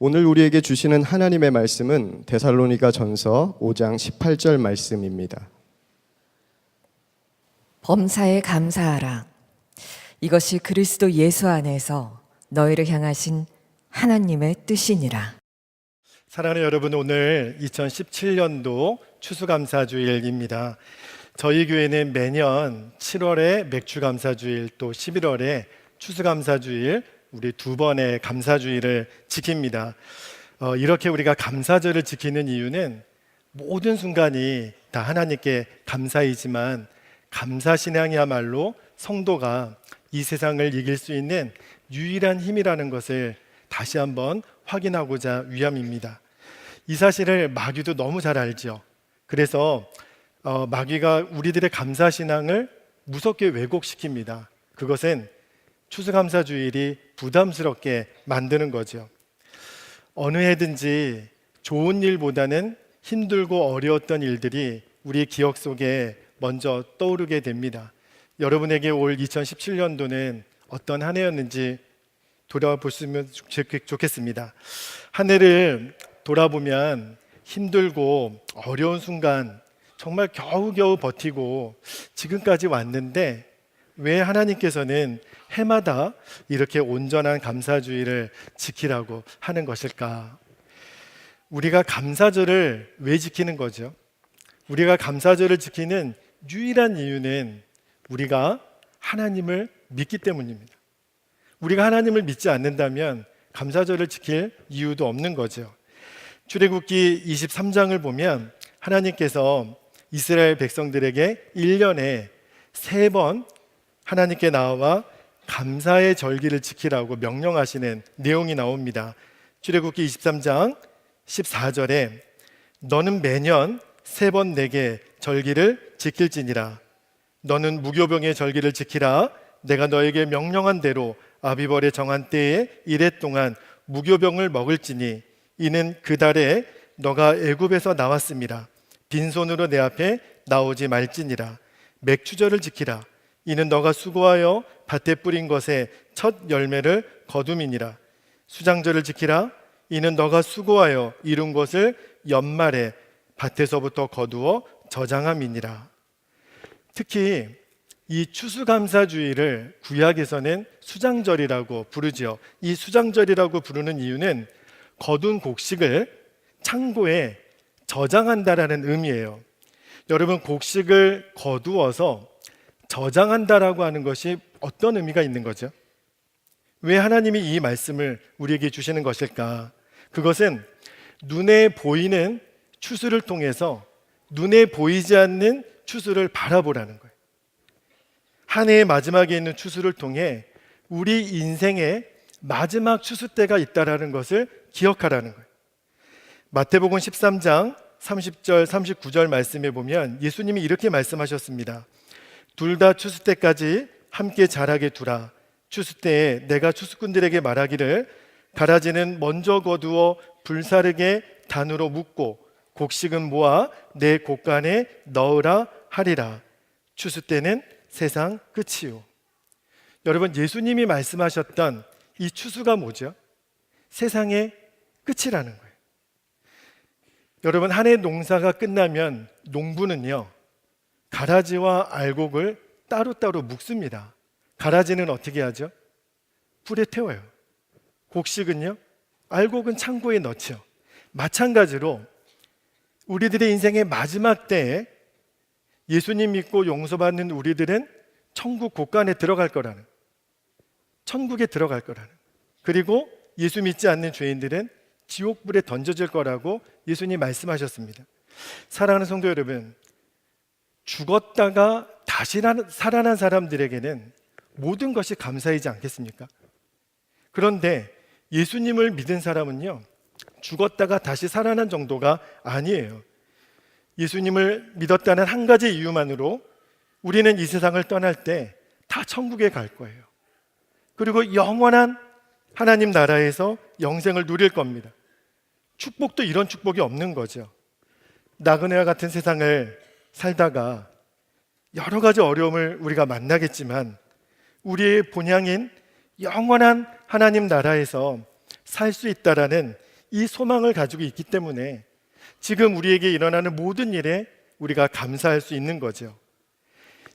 오늘 우리에게 주시는 하나님의 말씀은 데살로니가 전서 5장 18절 말씀입니다. 범사에 감사하라. 이것이 그리스도 예수 안에서 너희를 향하신 하나님의 뜻이니라. 사랑하는 여러분, 오늘 2017년도 추수감사주일입니다. 저희 교회는 매년 7월에 맥주감사주일, 또 11월에 추수감사주일, 우리 두 번의 감사주일을 지킵니다. 이렇게 우리가 감사절을 지키는 이유는 모든 순간이 다 하나님께 감사이지만 감사신앙이야말로 성도가 이 세상을 이길 수 있는 유일한 힘이라는 것을 다시 한번 확인하고자 위함입니다. 이 사실을 마귀도 너무 잘 알죠. 그래서 마귀가 우리들의 감사신앙을 무섭게 왜곡시킵니다. 그것은 추수감사주일이 부담스럽게 만드는 거죠. 어느 해든지 좋은 일보다는 힘들고 어려웠던 일들이 우리 기억 속에 먼저 떠오르게 됩니다. 여러분에게 올 2017년도는 어떤 한 해였는지 돌아보시면 좋겠습니다. 한 해를 돌아보면 힘들고 어려운 순간 정말 겨우겨우 버티고 지금까지 왔는데 왜 하나님께서는 해마다 이렇게 온전한 감사주의를 지키라고 하는 것일까? 우리가 감사절을 왜 지키는 거죠? 우리가 감사절을 지키는 유일한 이유는 우리가 하나님을 믿기 때문입니다. 우리가 하나님을 믿지 않는다면 감사절을 지킬 이유도 없는 거죠. 출애굽기 23장을 보면 하나님께서 이스라엘 백성들에게 1년에 3번 하나님께 나와 감사의 절기를 지키라고 명령하시는 내용이 나옵니다. 출애굽기 23장 14절에 너는 매년 3번 내게 절기를 지킬지니라. 너는 무교병의 절기를 지키라. 내가 너에게 명령한 대로 아비벌의 정한 때에 이래 동안 무교병을 먹을지니 이는 그 달에 너가 애굽에서 나왔음이라. 빈손으로 내 앞에 나오지 말지니라. 맥추절을 지키라. 이는 너가 수고하여 밭에 뿌린 것에 첫 열매를 거둠이니라. 수장절을 지키라. 이는 너가 수고하여 이룬 것을 연말에 밭에서부터 거두어 저장함이니라. 특히 이 추수감사주일을 구약에서는 수장절이라고 부르지요. 이 수장절이라고 부르는 이유는 거둔 곡식을 창고에 저장한다라는 의미예요. 여러분, 곡식을 거두어서 저장한다라고 하는 것이 어떤 의미가 있는 거죠? 왜 하나님이 이 말씀을 우리에게 주시는 것일까? 그것은 눈에 보이는 추수를 통해서 눈에 보이지 않는 추수를 바라보라는 거예요. 한 해의 마지막에 있는 추수를 통해 우리 인생의 마지막 추수 때가 있다라는 것을 기억하라는 거예요. 마태복음 13장 30절 39절 말씀에 보면 예수님이 이렇게 말씀하셨습니다. 둘 다 추수 때까지 함께 자라게 두라. 추수 때에 내가 추수꾼들에게 말하기를 가라지는 먼저 거두어 불사르게 단으로 묶고 곡식은 모아 내 곡간에 넣으라 하리라. 추수 때는 세상 끝이요. 여러분, 예수님이 말씀하셨던 이 추수가 뭐죠? 세상의 끝이라는 거예요. 여러분, 한 해 농사가 끝나면 농부는요, 가라지와 알곡을 따로따로 묶습니다. 가라지는 어떻게 하죠? 불에 태워요. 곡식은요, 알곡은 창고에 넣죠. 마찬가지로 우리들의 인생의 마지막 때에 예수님 믿고 용서받는 우리들은 천국 곳간에 들어갈 거라는, 천국에 들어갈 거라는, 그리고 예수 믿지 않는 죄인들은 지옥불에 던져질 거라고 예수님 말씀하셨습니다. 사랑하는 성도 여러분, 죽었다가 다시 살아난 사람들에게는 모든 것이 감사이지 않겠습니까? 그런데 예수님을 믿은 사람은요, 죽었다가 다시 살아난 정도가 아니에요. 예수님을 믿었다는 한 가지 이유만으로 우리는 이 세상을 떠날 때 다 천국에 갈 거예요. 그리고 영원한 하나님 나라에서 영생을 누릴 겁니다. 축복도 이런 축복이 없는 거죠. 나그네와 같은 세상을 살다가 여러 가지 어려움을 우리가 만나겠지만 우리의 본향인 영원한 하나님 나라에서 살 수 있다라는 이 소망을 가지고 있기 때문에 지금 우리에게 일어나는 모든 일에 우리가 감사할 수 있는 거죠.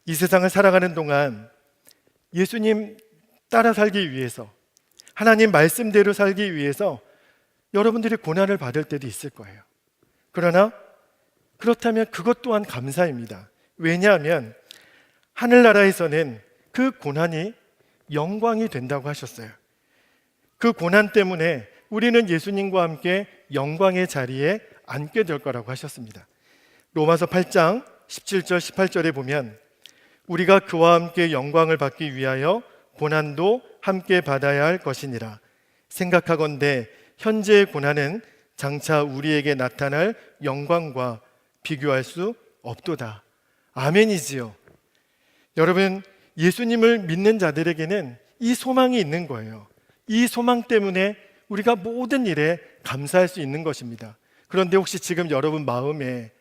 이 세상을 살아가는 동안 예수님 따라 살기 위해서, 하나님 말씀대로 살기 위해서 여러분들이 고난을 받을 때도 있을 거예요. 그러나 그렇다면 그것 또한 감사입니다. 왜냐하면 하늘나라에서는 그 고난이 영광이 된다고 하셨어요. 그 고난 때문에 우리는 예수님과 함께 영광의 자리에 앉게 될 거라고 하셨습니다. 로마서 8장 17절 18절에 보면 우리가 그와 함께 영광을 받기 위하여 고난도 함께 받아야 할 것이니라. 생각하건대 현재의 고난은 장차 우리에게 나타날 영광과 비교할 수 없도다. 아멘이지요. 여러분, 예수님을 믿는 자들에게는 이 소망이 있는 거예요. 이 소망 때문에 우리가 모든 일에 감사할 수 있는 것입니다. 그런데 혹시 지금 여러분 마음에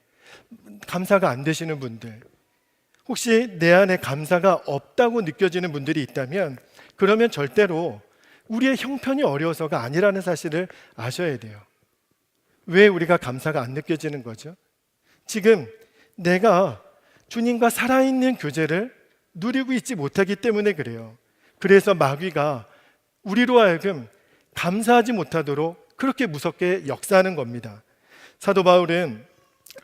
감사가 안 되시는 분들, 혹시 내 안에 감사가 없다고 느껴지는 분들이 있다면 그러면 절대로 우리의 형편이 어려워서가 아니라는 사실을 아셔야 돼요. 왜 우리가 감사가 안 느껴지는 거죠? 지금 내가 주님과 살아있는 교제를 누리고 있지 못하기 때문에 그래요. 그래서 마귀가 우리로 하여금 감사하지 못하도록 그렇게 무섭게 역사하는 겁니다. 사도 바울은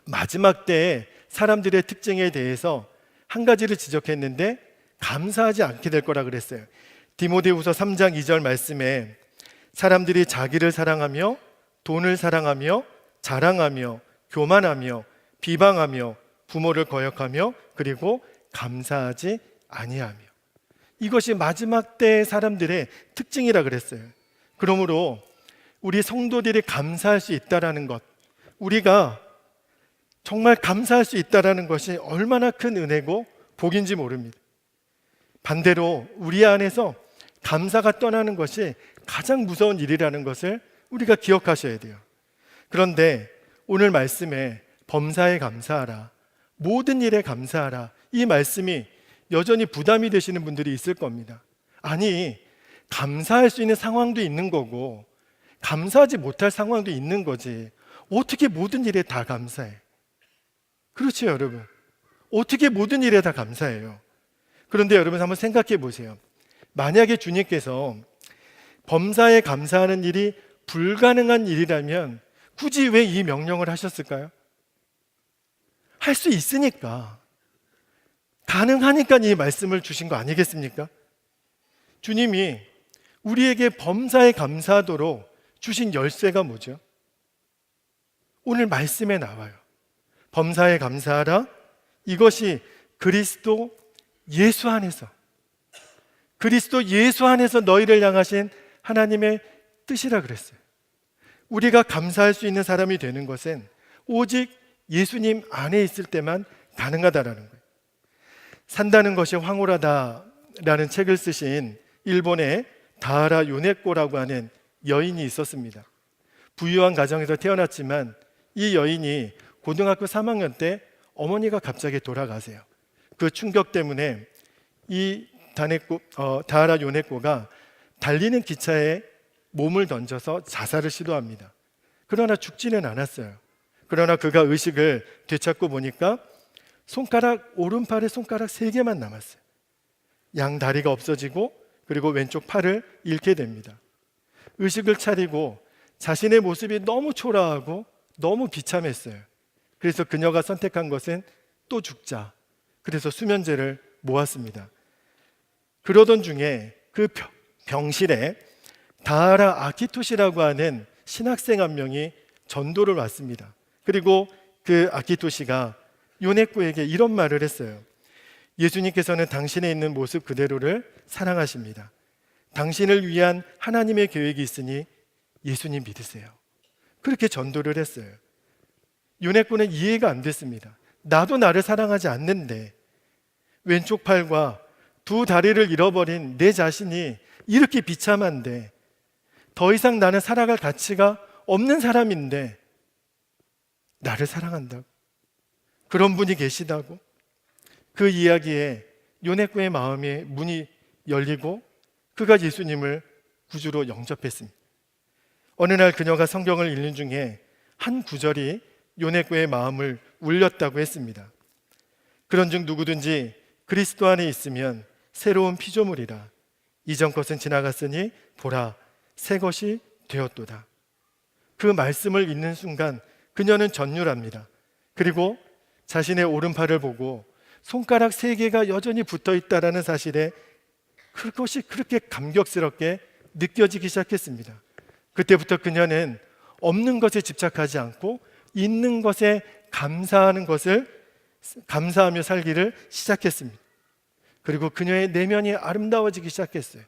마지막 때에 사람들의 특징에 대해서 한 가지를 지적했는데 감사하지 않게 될 거라 그랬어요. 디모데후서 3장 2절 말씀에 사람들이 자기를 사랑하며 돈을 사랑하며 자랑하며 교만하며 비방하며 부모를 거역하며 그리고 감사하지 아니하며, 이것이 마지막 때의 사람들의 특징이라 그랬어요. 그러므로 우리 성도들이 감사할 수 있다라는 것, 우리가 정말 감사할 수 있다라는 것이 얼마나 큰 은혜고 복인지 모릅니다. 반대로 우리 안에서 감사가 떠나는 것이 가장 무서운 일이라는 것을 우리가 기억하셔야 돼요. 그런데 오늘 말씀에 범사에 감사하라, 모든 일에 감사하라, 이 말씀이 여전히 부담이 되시는 분들이 있을 겁니다. 아니, 감사할 수 있는 상황도 있는 거고 감사하지 못할 상황도 있는 거지, 어떻게 모든 일에 다 감사해? 그렇죠, 여러분. 어떻게 모든 일에 다 감사해요? 그런데 여러분 한번 생각해 보세요. 만약에 주님께서 범사에 감사하는 일이 불가능한 일이라면 굳이 왜 이 명령을 하셨을까요? 할 수 있으니까, 가능하니까 이 말씀을 주신 거 아니겠습니까? 주님이 우리에게 범사에 감사하도록 주신 열쇠가 뭐죠? 오늘 말씀에 나와요. 범사에 감사하라. 이것이 그리스도 예수 안에서, 그리스도 예수 안에서 너희를 향하신 하나님의 뜻이라 그랬어요. 우리가 감사할 수 있는 사람이 되는 것은 오직 예수님 안에 있을 때만 가능하다라는 거예요. 산다는 것이 황홀하다라는 책을 쓰신 일본의 다하라 요네코라고 하는 여인이 있었습니다. 부유한 가정에서 태어났지만 이 여인이 고등학교 3학년 때 어머니가 갑자기 돌아가세요. 그 충격 때문에 이 다하라 요네코가 달리는 기차에 몸을 던져서 자살을 시도합니다. 그러나 죽지는 않았어요. 그러나 그가 의식을 되찾고 보니까 오른팔에 손가락 3개만 남았어요. 양 다리가 없어지고 그리고 왼쪽 팔을 잃게 됩니다. 의식을 차리고 자신의 모습이 너무 초라하고 너무 비참했어요. 그래서 그녀가 선택한 것은 또 죽자. 그래서 수면제를 모았습니다. 그러던 중에 그 병실에 다하라 아키토시라고 하는 신학생 한 명이 전도를 왔습니다. 그리고 그 아키토시가 요네코에게 이런 말을 했어요. 예수님께서는 당신에 있는 모습 그대로를 사랑하십니다. 당신을 위한 하나님의 계획이 있으니 예수님 믿으세요. 그렇게 전도를 했어요. 요네코는 이해가 안 됐습니다. 나도 나를 사랑하지 않는데 왼쪽 팔과 2 다리를 잃어버린 내 자신이 이렇게 비참한데, 더 이상 나는 살아갈 가치가 없는 사람인데 나를 사랑한다고, 그런 분이 계시다고. 그 이야기에 요네코의 마음의 문이 열리고 그가 예수님을 구주로 영접했습니다. 어느 날 그녀가 성경을 읽는 중에 한 구절이 요네코의 마음을 울렸다고 했습니다. 그런즉 누구든지 그리스도 안에 있으면 새로운 피조물이라. 이전 것은 지나갔으니 보라, 새 것이 되었도다. 그 말씀을 읽는 순간 그녀는 전율합니다. 그리고 자신의 오른팔을 보고 손가락 3개가 여전히 붙어 있다라는 사실에 그것이 그렇게 감격스럽게 느껴지기 시작했습니다. 그때부터 그녀는 없는 것에 집착하지 않고 있는 것에 감사하며 살기를 시작했습니다. 그리고 그녀의 내면이 아름다워지기 시작했어요.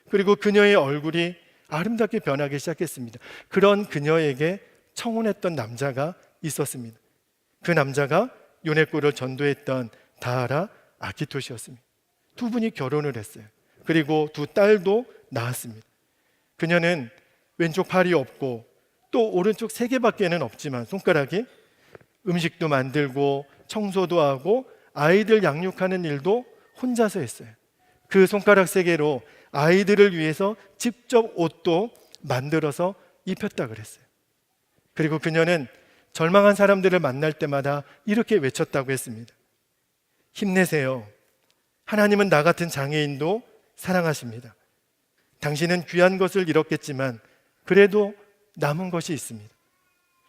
그리고 그녀의 얼굴이 아름답게 변하기 시작했습니다. 그런 그녀에게 청혼했던 남자가 있었습니다. 그 남자가 요네코를 전도했던 다하라 아키토시였습니다. 두 분이 결혼을 했어요. 그리고 2 딸도 낳았습니다. 그녀는 왼쪽 팔이 없고 또 오른쪽 3개밖에는 없지만 손가락이 음식도 만들고 청소도 하고 아이들 양육하는 일도 혼자서 했어요. 그 손가락 3개로 아이들을 위해서 직접 옷도 만들어서 입혔다 그랬어요. 그리고 그녀는 절망한 사람들을 만날 때마다 이렇게 외쳤다고 했습니다. 힘내세요. 하나님은 나 같은 장애인도 사랑하십니다. 당신은 귀한 것을 잃었겠지만 그래도 남은 것이 있습니다.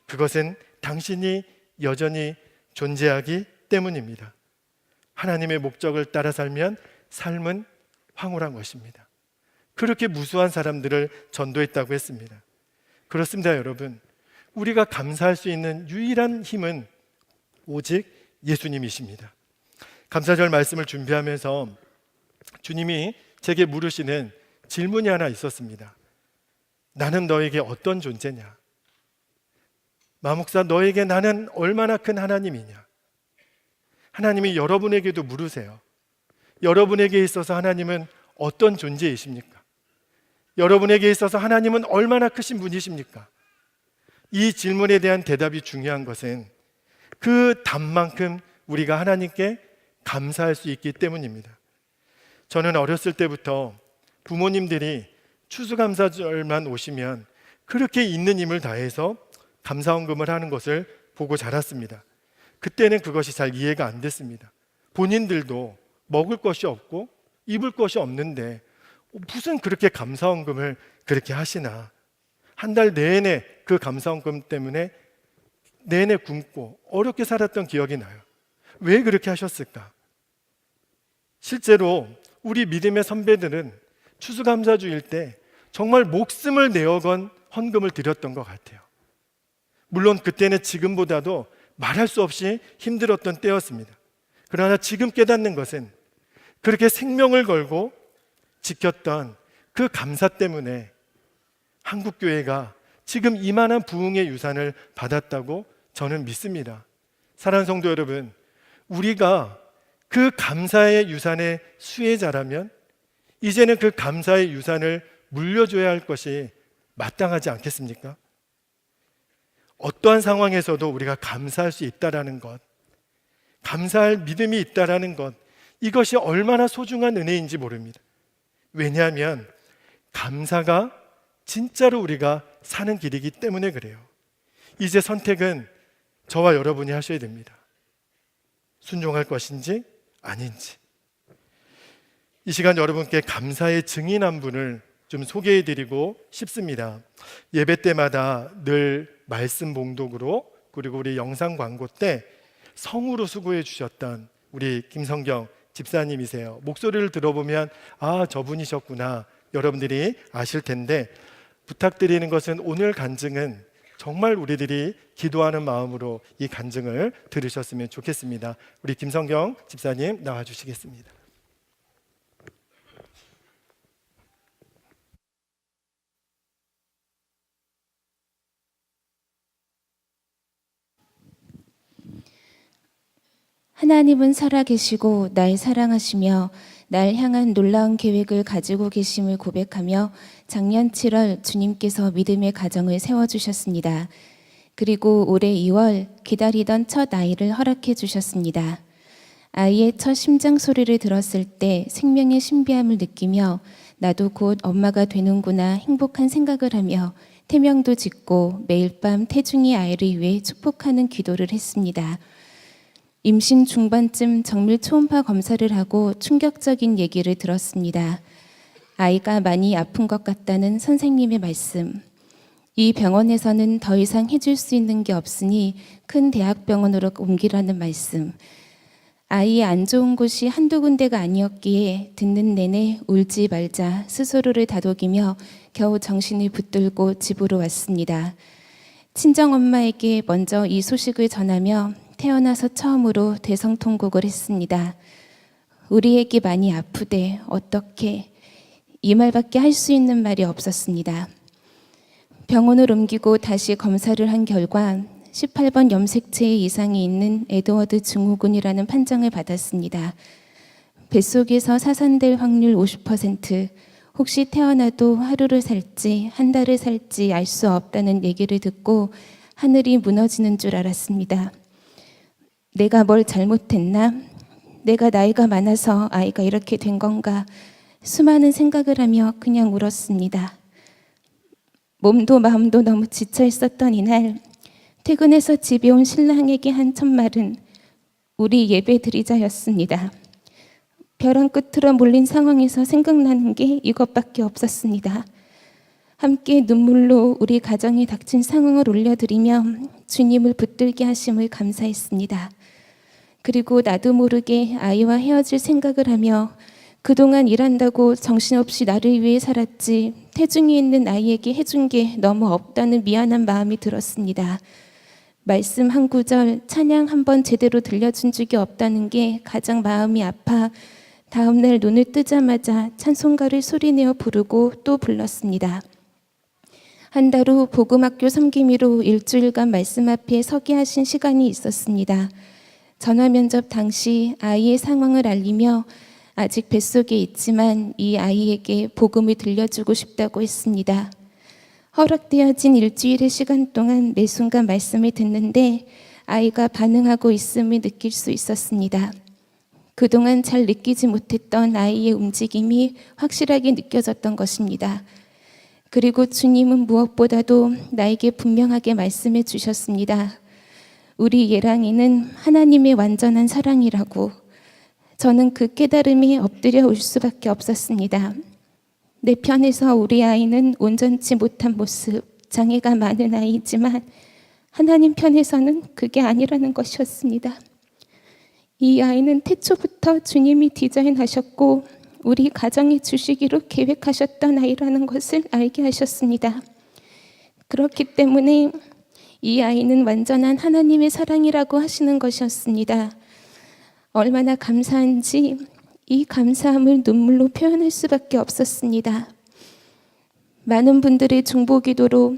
그것은 당신이 여전히 존재하기 때문입니다. 하나님의 목적을 따라 살면 삶은 황홀한 것입니다. 그렇게 무수한 사람들을 전도했다고 했습니다. 그렇습니다, 여러분. 우리가 감사할 수 있는 유일한 힘은 오직 예수님이십니다. 감사절 말씀을 준비하면서 주님이 제게 물으시는 질문이 하나 있었습니다. 나는 너에게 어떤 존재냐? 마목사, 너에게 나는 얼마나 큰 하나님이냐? 하나님이 여러분에게도 물으세요. 여러분에게 있어서 하나님은 어떤 존재이십니까? 여러분에게 있어서 하나님은 얼마나 크신 분이십니까? 이 질문에 대한 대답이 중요한 것은 그 답만큼 우리가 하나님께 감사할 수 있기 때문입니다. 저는 어렸을 때부터 부모님들이 추수감사절만 오시면 그렇게 있는 힘을 다해서 감사헌금을 하는 것을 보고 자랐습니다. 그때는 그것이 잘 이해가 안 됐습니다. 본인들도 먹을 것이 없고 입을 것이 없는데 무슨 그렇게 감사헌금을 그렇게 하시나. 한 달 내내 그 감사헌금 때문에 내내 굶고 어렵게 살았던 기억이 나요. 왜 그렇게 하셨을까? 실제로 우리 믿음의 선배들은 추수감사주일 때 정말 목숨을 내어건 헌금을 드렸던 것 같아요. 물론 그때는 지금보다도 말할 수 없이 힘들었던 때였습니다. 그러나 지금 깨닫는 것은 그렇게 생명을 걸고 지켰던 그 감사 때문에 한국교회가 지금 이만한 부흥의 유산을 받았다고 저는 믿습니다. 사랑하는 성도 여러분, 우리가 그 감사의 유산의 수혜자라면 이제는 그 감사의 유산을 물려줘야 할 것이 마땅하지 않겠습니까? 어떠한 상황에서도 우리가 감사할 수 있다라는 것, 감사할 믿음이 있다라는 것, 이것이 얼마나 소중한 은혜인지 모릅니다. 왜냐하면 감사가 진짜로 우리가 사는 길이기 때문에 그래요. 이제 선택은 저와 여러분이 하셔야 됩니다. 순종할 것인지 아닌지. 이 시간 여러분께 감사의 증인 한 분을 좀 소개해드리고 싶습니다. 예배 때마다 늘 말씀 봉독으로 그리고 우리 영상 광고 때 성우로 수고해 주셨던 우리 김성경 집사님이세요. 목소리를 들어보면 아, 저분이셨구나 여러분들이 아실 텐데, 부탁드리는 것은 오늘 간증은 정말 우리들이 기도하는 마음으로 이 간증을 들으셨으면 좋겠습니다. 우리 김성경 집사님 나와주시겠습니다. 하나님은 살아계시고 날 사랑하시며 날 향한 놀라운 계획을 가지고 계심을 고백하며 작년 7월 주님께서 믿음의 가정을 세워주셨습니다. 그리고 올해 2월 기다리던 첫 아이를 허락해 주셨습니다. 아이의 첫 심장 소리를 들었을 때 생명의 신비함을 느끼며 나도 곧 엄마가 되는구나 행복한 생각을 하며 태명도 짓고 매일 밤 태중이 아이를 위해 축복하는 기도를 했습니다. 임신 중반쯤 정밀 초음파 검사를 하고 충격적인 얘기를 들었습니다. 아이가 많이 아픈 것 같다는 선생님의 말씀. 이 병원에서는 더 이상 해줄 수 있는 게 없으니 큰 대학병원으로 옮기라는 말씀. 아이의 안 좋은 곳이 한두 군데가 아니었기에 듣는 내내 울지 말자 스스로를 다독이며 겨우 정신을 붙들고 집으로 왔습니다. 친정엄마에게 먼저 이 소식을 전하며 태어나서 처음으로 대성통곡을 했습니다. 우리 애기 많이 아프대. 어떻게? 이 말밖에 할 수 있는 말이 없었습니다. 병원을 옮기고 다시 검사를 한 결과 18번 염색체의 이상이 있는 에드워드 증후군이라는 판정을 받았습니다. 뱃속에서 사산될 확률 50%, 혹시 태어나도 하루를 살지 한 달을 살지 알 수 없다는 얘기를 듣고 하늘이 무너지는 줄 알았습니다. 내가 뭘 잘못했나? 내가 나이가 많아서 아이가 이렇게 된 건가? 수많은 생각을 하며 그냥 울었습니다. 몸도 마음도 너무 지쳐 있었던 이날, 퇴근해서 집에 온 신랑에게 한 첫 말은 우리 예배 드리자였습니다. 벼랑 끝으로 몰린 상황에서 생각나는 게 이것밖에 없었습니다. 함께 눈물로 우리 가정에 닥친 상황을 올려드리며 주님을 붙들게 하심을 감사했습니다. 그리고 나도 모르게 아이와 헤어질 생각을 하며 그동안 일한다고 정신없이 나를 위해 살았지 태중에 있는 아이에게 해준 게 너무 없다는 미안한 마음이 들었습니다. 말씀 한 구절, 찬양 한 번 제대로 들려준 적이 없다는 게 가장 마음이 아파 다음날 눈을 뜨자마자 찬송가를 소리내어 부르고 또 불렀습니다. 한 달 후 복음학교 섬김이로 일주일간 말씀 앞에 서게 하신 시간이 있었습니다. 전화면접 당시 아이의 상황을 알리며 아직 뱃속에 있지만 이 아이에게 복음을 들려주고 싶다고 했습니다. 허락되어진 일주일의 시간 동안 매 순간 말씀을 듣는데 아이가 반응하고 있음을 느낄 수 있었습니다. 그동안 잘 느끼지 못했던 아이의 움직임이 확실하게 느껴졌던 것입니다. 그리고 주님은 무엇보다도 나에게 분명하게 말씀해 주셨습니다. 우리 예랑이는 하나님의 완전한 사랑이라고. 저는 그 깨달음이 엎드려 올 수밖에 없었습니다. 내 편에서 우리 아이는 온전치 못한 모습, 장애가 많은 아이지만 하나님 편에서는 그게 아니라는 것이었습니다. 이 아이는 태초부터 주님이 디자인하셨고 우리 가정에 주시기로 계획하셨던 아이라는 것을 알게 하셨습니다. 그렇기 때문에 이 아이는 완전한 하나님의 사랑이라고 하시는 것이었습니다. 얼마나 감사한지 이 감사함을 눈물로 표현할 수밖에 없었습니다. 많은 분들의 중보기도로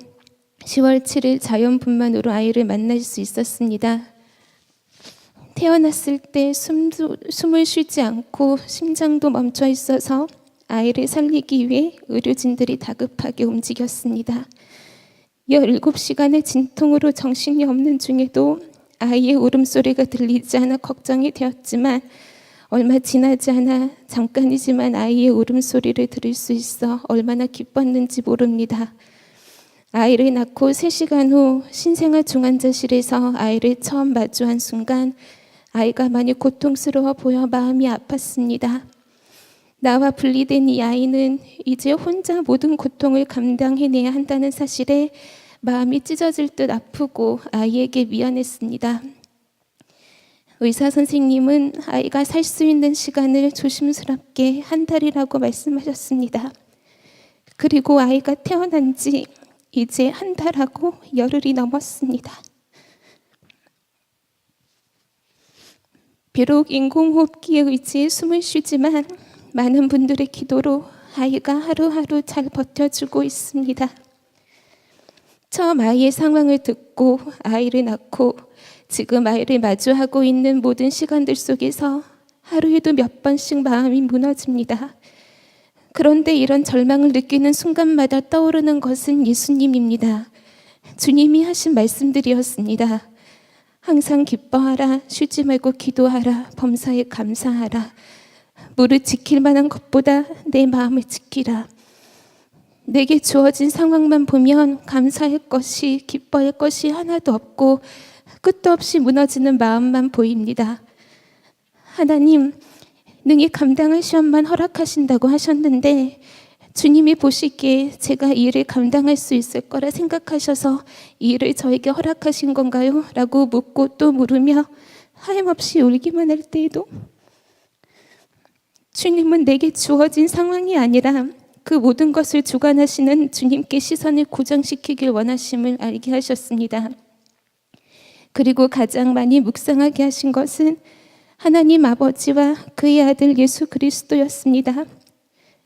10월 7일 자연분만으로 아이를 만날 수 있었습니다. 태어났을 때 숨을 쉬지 않고 심장도 멈춰 있어서 아이를 살리기 위해 의료진들이 다급하게 움직였습니다. 17시간의 진통으로 정신이 없는 중에도 아이의 울음소리가 들리지 않아 걱정이 되었지만 얼마 지나지 않아 잠깐이지만 아이의 울음소리를 들을 수 있어 얼마나 기뻤는지 모릅니다. 아이를 낳고 3시간 후 신생아 중환자실에서 아이를 처음 마주한 순간 아이가 많이 고통스러워 보여 마음이 아팠습니다. 나와 분리된 이 아이는 이제 혼자 모든 고통을 감당해내야 한다는 사실에 마음이 찢어질 듯 아프고 아이에게 미안했습니다. 의사 선생님은 아이가 살 수 있는 시간을 조심스럽게 한 달이라고 말씀하셨습니다. 그리고 아이가 태어난 지 이제 한 달하고 열흘이 넘었습니다. 비록 인공호흡기에 의지해 숨을 쉬지만 많은 분들의 기도로 아이가 하루하루 잘 버텨주고 있습니다. 처음 아이의 상황을 듣고 아이를 낳고 지금 아이를 마주하고 있는 모든 시간들 속에서 하루에도 몇 번씩 마음이 무너집니다. 그런데 이런 절망을 느끼는 순간마다 떠오르는 것은 예수님입니다. 주님이 하신 말씀들이었습니다. 항상 기뻐하라, 쉬지 말고 기도하라, 범사에 감사하라. 무릇 지킬 만한 것보다 내 마음을 지키라. 내게 주어진 상황만 보면 감사할 것이, 기뻐할 것이 하나도 없고 끝도 없이 무너지는 마음만 보입니다. 하나님, 능히 감당할 시험만 허락하신다고 하셨는데 주님이 보시기에 제가 이 일을 감당할 수 있을 거라 생각하셔서 이 일을 저에게 허락하신 건가요? 라고 묻고 또 물으며 하염없이 울기만 할 때에도 주님은 내게 주어진 상황이 아니라 그 모든 것을 주관하시는 주님께 시선을 고정시키길 원하심을 알게 하셨습니다. 그리고 가장 많이 묵상하게 하신 것은 하나님 아버지와 그의 아들 예수 그리스도였습니다.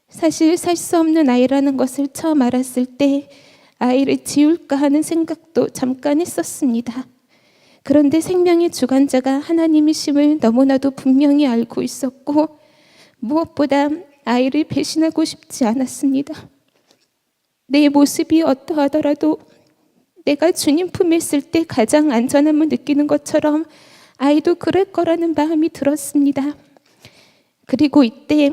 사실 살 수 없는 아이라는 것을 처음 알았을 때 아이를 지울까 하는 생각도 잠깐 했었습니다. 그런데 생명의 주관자가 하나님이심을 너무나도 분명히 알고 있었고 무엇보다 아이를 배신하고 싶지 않았습니다. 내 모습이 어떠하더라도 내가 주님 품에 있을 때 가장 안전함을 느끼는 것처럼 아이도 그럴 거라는 마음이 들었습니다. 그리고 이때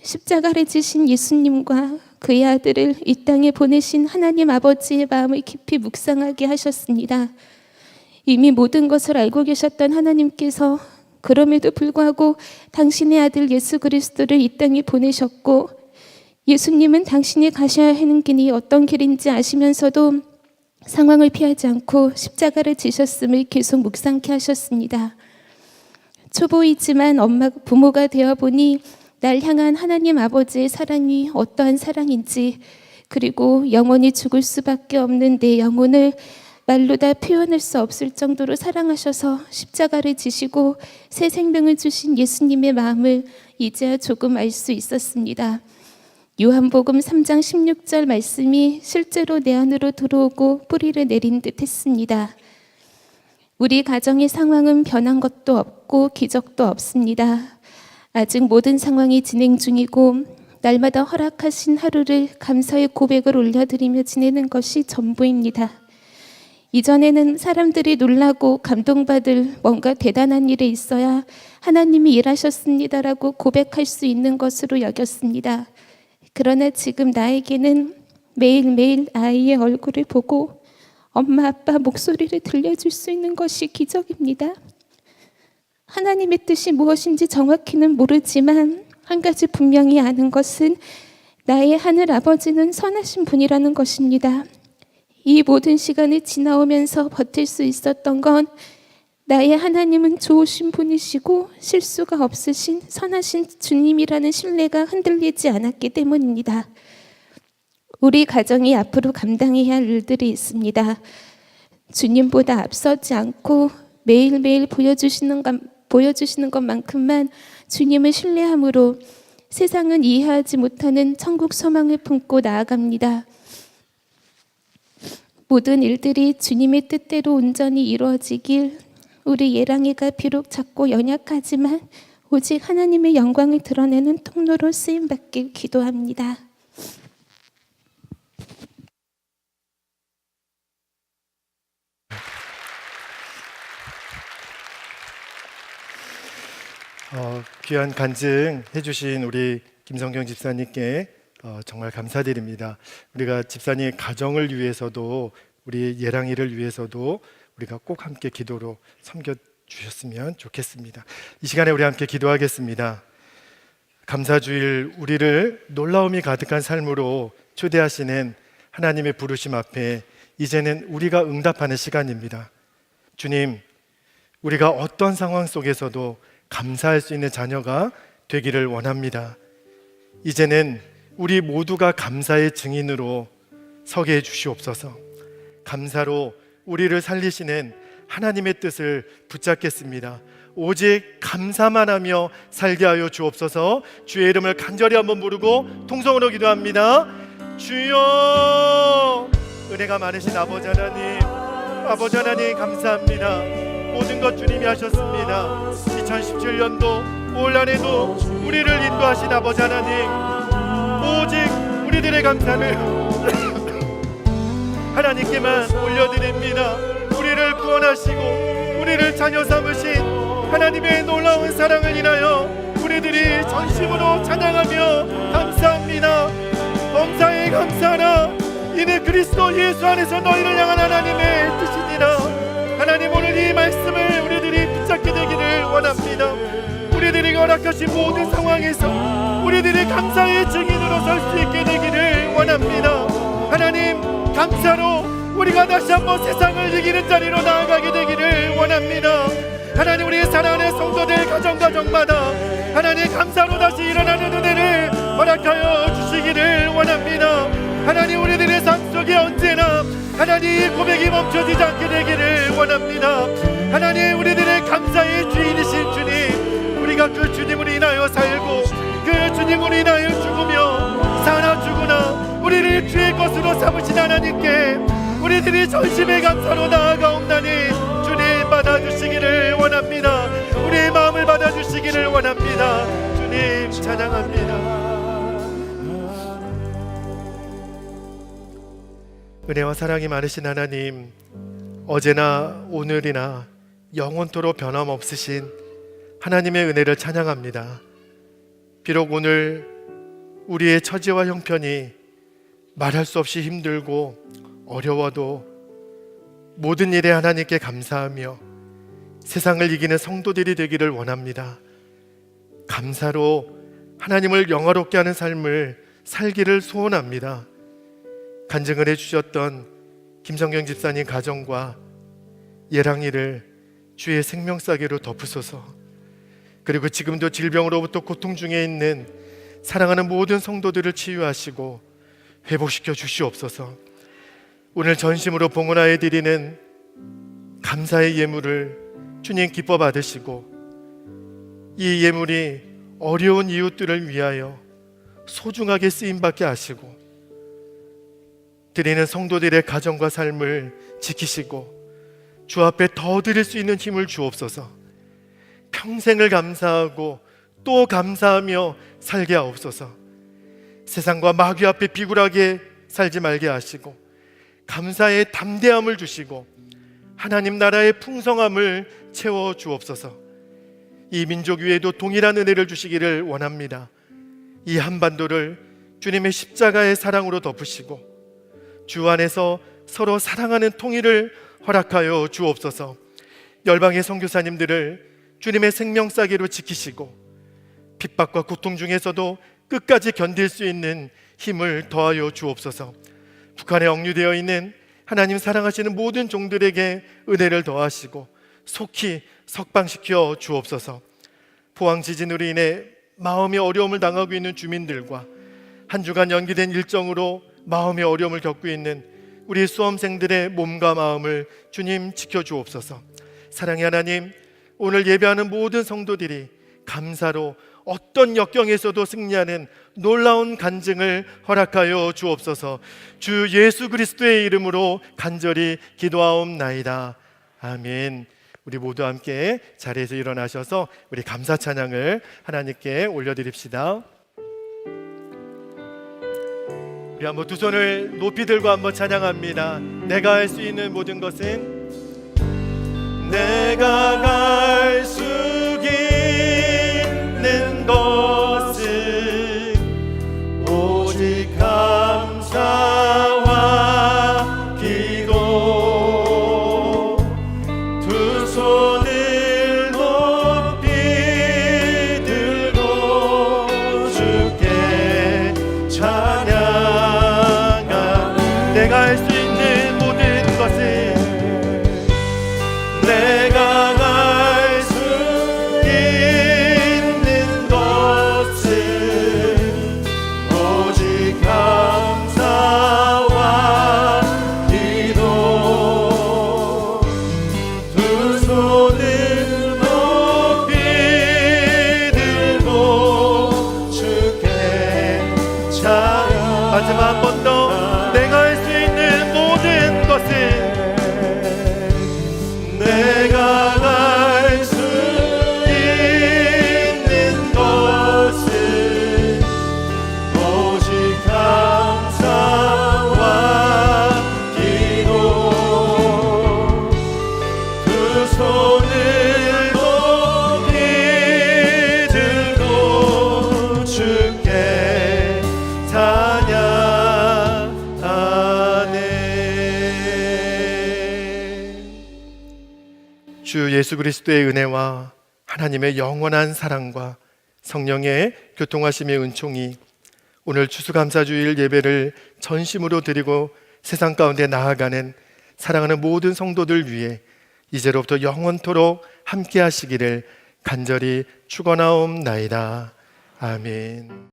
십자가를 지신 예수님과 그의 아들을 이 땅에 보내신 하나님 아버지의 마음을 깊이 묵상하게 하셨습니다. 이미 모든 것을 알고 계셨던 하나님께서 그럼에도 불구하고 당신의 아들 예수 그리스도를 이 땅에 보내셨고 예수님은 당신이 가셔야 하는 길이 어떤 길인지 아시면서도 상황을 피하지 않고 십자가를 지셨음을 계속 묵상케 하셨습니다. 초보이지만 부모가 되어보니 날 향한 하나님 아버지의 사랑이 어떠한 사랑인지 그리고 영원히 죽을 수밖에 없는 내 영혼을 말로 다 표현할 수 없을 정도로 사랑하셔서 십자가를 지시고 새 생명을 주신 예수님의 마음을 이제야 조금 알 수 있었습니다. 요한복음 3장 16절 말씀이 실제로 내 안으로 들어오고 뿌리를 내린 듯 했습니다. 우리 가정의 상황은 변한 것도 없고 기적도 없습니다. 아직 모든 상황이 진행 중이고 날마다 허락하신 하루를 감사의 고백을 올려드리며 지내는 것이 전부입니다. 이전에는 사람들이 놀라고 감동받을 뭔가 대단한 일이 있어야 하나님이 일하셨습니다라고 고백할 수 있는 것으로 여겼습니다. 그러나 지금 나에게는 매일매일 아이의 얼굴을 보고 엄마 아빠 목소리를 들려줄 수 있는 것이 기적입니다. 하나님의 뜻이 무엇인지 정확히는 모르지만 한 가지 분명히 아는 것은 나의 하늘 아버지는 선하신 분이라는 것입니다. 이 모든 시간을 지나오면서 버틸 수 있었던 건 나의 하나님은 좋으신 분이시고 실수가 없으신 선하신 주님이라는 신뢰가 흔들리지 않았기 때문입니다. 우리 가정이 앞으로 감당해야 할 일들이 있습니다. 주님보다 앞서지 않고 매일매일 보여주시는 것만큼만 주님을 신뢰함으로 세상은 이해하지 못하는 천국 소망을 품고 나아갑니다. 모든 일들이 주님의 뜻대로 온전히 이루어지길 우리 예랑이가 비록 작고 연약하지만 오직 하나님의 영광을 드러내는 통로로 쓰임받길 기도합니다. 귀한 간증 해주신 우리 김성경 집사님께 정말 감사드립니다. 우리가 집사님 가정을 위해서도 우리 예랑이를 위해서도 우리가 꼭 함께 기도로 섬겨주셨으면 좋겠습니다. 이 시간에 우리 함께 기도하겠습니다. 감사주일 우리를 놀라움이 가득한 삶으로 초대하시는 하나님의 부르심 앞에 이제는 우리가 응답하는 시간입니다. 주님, 우리가 어떤 상황 속에서도 감사할 수 있는 자녀가 되기를 원합니다. 이제는 우리 모두가 감사의 증인으로 서게 해 주시옵소서. 감사로 우리를 살리시는 하나님의 뜻을 붙잡겠습니다. 오직 감사만 하며 살게 하여 주옵소서. 주의 이름을 간절히 한번 부르고 통성으로 기도합니다. 주여, 은혜가 많으신 아버지 하나님 감사합니다. 모든 것 주님이 하셨습니다. 2017년도 올 한해도 우리를 인도하신 아버지 하나님, 오직 우리들의 감사를 하나님께만 올려드립니다. 우리를 구원하시고 우리를 자녀 삼으신 하나님의 놀라운 사랑을 인하여 우리들이 전심으로 찬양하며 감사합니다. 범사에 감사하라. 이는 그리스도 예수 안에서 너희를 향한 하나님의 뜻이니라. 하나님, 오늘 이 말씀을 우리들이 붙잡게 되기를 원합니다. 우리들이 허락하신 모든 상황에서 우리들이 감사의 증인으로 설 수 있게 되기를 원합니다. 하나님, 감사로 우리가 다시 한번 세상을 이기는 자리로 나아가게 되기를 원합니다. 하나님, 우리의 사랑하는 성도들 가정마다 하나님 감사로 다시 일어나는 은혜를 허락하여 주시기를 원합니다. 하나님, 우리들의 삶 속에 언제나 하나님 이 고백이 멈춰지지 않게 되기를 원합니다. 하나님, 우리들의 감사의 주인이신 주님, 우리가 그 주님을 인하여 살고 그 주님을 인하여 죽으며 사나 죽으나 우리를 주의 것으로 삼으신 하나님께 우리들이 전심의 감사로 나아가옵나니 주님 받아주시기를 원합니다. 우리의 마음을 받아주시기를 원합니다. 주님 찬양합니다. 은혜와 사랑이 많으신 하나님, 어제나 오늘이나 영원토록 변함없으신 하나님의 은혜를 찬양합니다. 비록 오늘 우리의 처지와 형편이 말할 수 없이 힘들고 어려워도 모든 일에 하나님께 감사하며 세상을 이기는 성도들이 되기를 원합니다. 감사로 하나님을 영화롭게 하는 삶을 살기를 소원합니다. 간증을 해주셨던 김성경 집사님 가정과 예랑이를 주의 생명싸개로 덮으소서. 그리고 지금도 질병으로부터 고통 중에 있는 사랑하는 모든 성도들을 치유하시고 회복시켜 주시옵소서. 오늘 전심으로 봉헌하여 드리는 감사의 예물을 주님 기뻐 받으시고 이 예물이 어려운 이웃들을 위하여 소중하게 쓰임받게 하시고 드리는 성도들의 가정과 삶을 지키시고 주 앞에 더 드릴 수 있는 힘을 주옵소서. 평생을 감사하고 또 감사하며 살게 하옵소서. 세상과 마귀 앞에 비굴하게 살지 말게 하시고 감사의 담대함을 주시고 하나님 나라의 풍성함을 채워 주옵소서. 이 민족 위에도 동일한 은혜를 주시기를 원합니다. 이 한반도를 주님의 십자가의 사랑으로 덮으시고 주 안에서 서로 사랑하는 통일을 허락하여 주옵소서. 열방의 선교사님들을 주님의 생명싸개로 지키시고 핍박과 고통 중에서도 끝까지 견딜 수 있는 힘을 더하여 주옵소서. 북한에 억류되어 있는 하나님 사랑하시는 모든 종들에게 은혜를 더하시고 속히 석방시켜 주옵소서. 포항 지진으로 인해 마음의 어려움을 당하고 있는 주민들과 한 주간 연기된 일정으로 마음의 어려움을 겪고 있는 우리 수험생들의 몸과 마음을 주님 지켜주옵소서. 사랑의 하나님, 오늘 예배하는 모든 성도들이 감사로 어떤 역경에서도 승리하는 놀라운 간증을 허락하여 주옵소서. 주 예수 그리스도의 이름으로 간절히 기도하옵나이다. 아멘. 우리 모두 함께 자리에서 일어나셔서 우리 감사 찬양을 하나님께 올려드립시다. 우리 한번 두 손을 높이 들고 한번 찬양합니다. 내가 할 수 있는 모든 것은 내가 갈 수 있는 것은 오직 감사와 기도. 두 손을 높이 들고 주께 찬양하. 내가 할 수 있는 모든 것은 내가 할 수 있는 것은 오직 감사와 기도. 두 손을 높이 들고 주께 찬양. 마지막 한 번 더. 내가 할 수 있는 모든 주 예수 그리스도의 은혜와 하나님의 영원한 사랑과 성령의 교통하심의 은총이 오늘 추수감사주일 예배를 전심으로 드리고 세상 가운데 나아가는 사랑하는 모든 성도들 위해 이제로부터 영원토록 함께 하시기를 간절히 축원하옵나이다. 아멘.